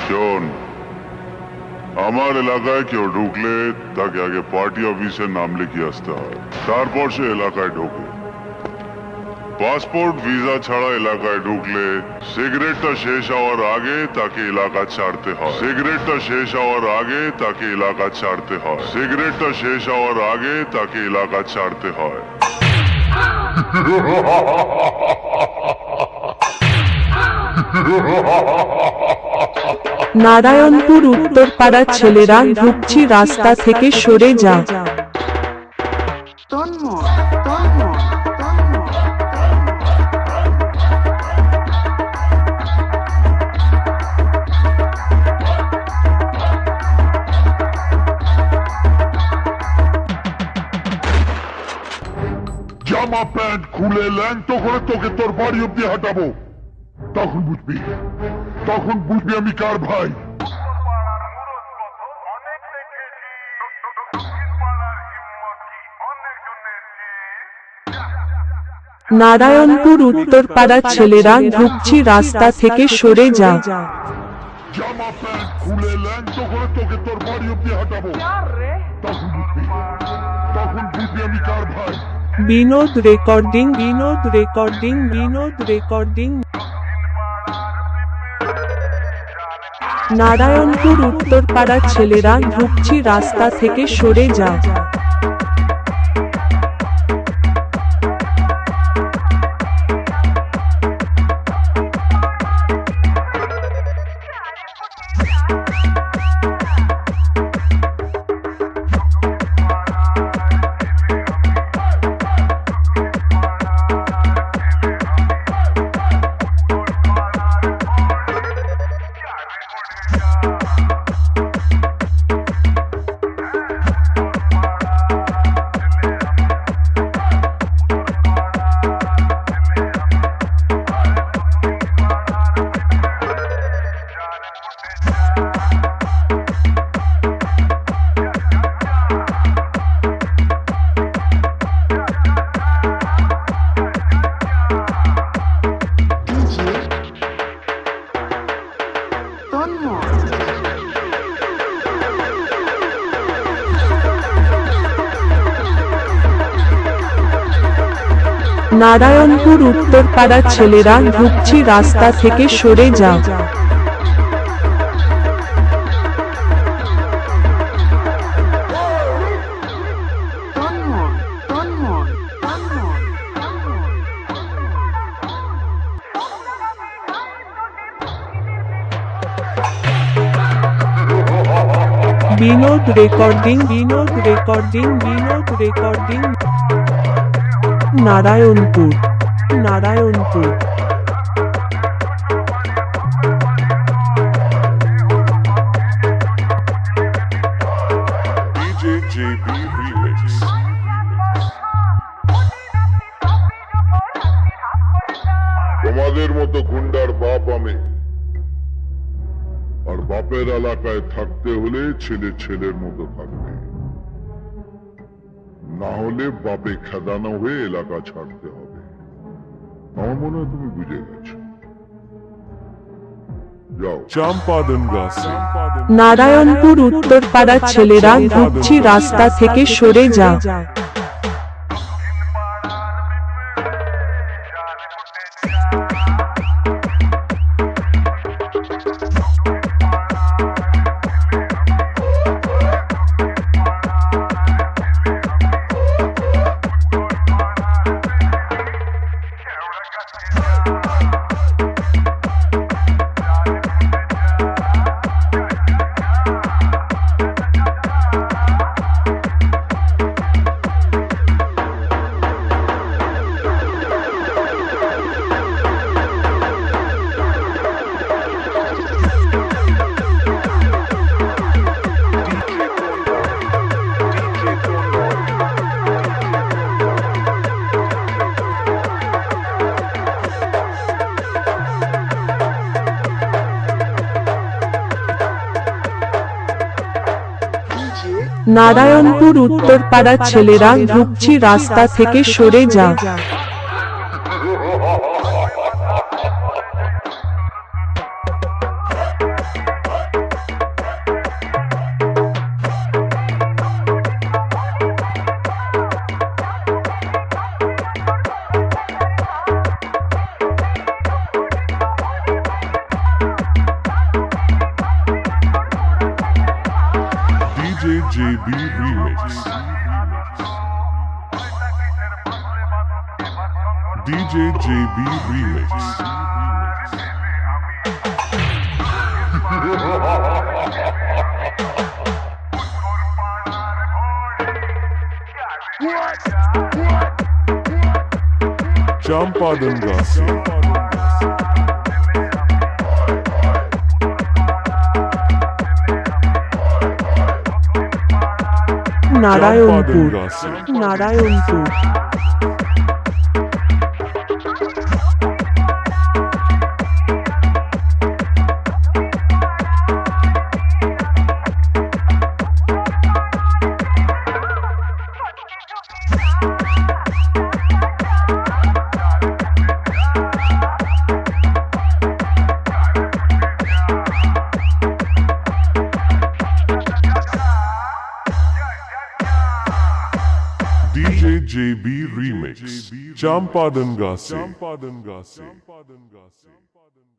শোন, আমার এলাকায় কেউ ঢুকলে তাকে আগে পার্টি অফিসে নাম লিখিয়ে আসতে হয়, তারপর সে এলাকায় ঢোকে। পাসপোর্ট ভিসা ছাড়া এলাকায় ঢুকলে সিগারেটটা শেষ হওয়ার আগে তাকে এলাকা ছাড়তে হয়। সিগারেটটা শেষ হওয়ার আগে তাকে এলাকা ছাড়তে হয়। সিগারেটটা শেষ হওয়ার আগে তাকে এলাকা ছাড়তে হয়। নারায়ণপুর উত্তরপাড়ার ছেলেরা ঢুকছি, রাস্তা থেকে সরে যা। জামা প্যান্ট খুলে ল্যাংটো করে তোকে তোর বাড়ি অব্দি হাঁটাবো, তখন বুঝবি আমি কার ভাই। নারায়ণপুর উত্তরপাড়ার ছেলেরা ঢুকছি, রাস্তা থেকে সরে যা। জামা প্যান্ট খুলে ল্যাংটো করে তোকে তোর বাড়ি অব্দি হাঁটাবো, তখন বুঝবি আমি কার ভাই। Binod recording, Binod recording, Binod recording. Narayanpur উত্তরপাড়ার ছেলেরা ঢুকছি, রাস্তা থেকে সরে যা। নারায়ণপুর উত্তরপাড়ার ছেলেরা ঢুকছি, রাস্তা থেকে সরে যা। Binod recording, Binod recording, Binod recording. Narayanpur, Narayanpur. তোমাদের মতো গুন্ডার বাপ আমি, আর বাপের এলাকায় থাকতে হলে ছেলে ছেলের মতো থাকবে, না হলে বাপে খেদানো হয়ে এলাকা ছাড়তে হবে। আমার মনে হয় তুমি বুঝে গেছো। যাও। চম্পাদন গাছে। নারায়ণপুর উত্তরপাড়ার ছেলেরা ঢুকছি, রাস্তা থেকে সরে যা। নারায়ণপুর উত্তরপাড়ার ছেলেরা ঢুকছি, রাস্তা থেকে সরে যা। JB Remix. DJ JB Remix. Champadan Gasi. Narayanpur Narayanpur DJ JB Remix. Champadan Gasi.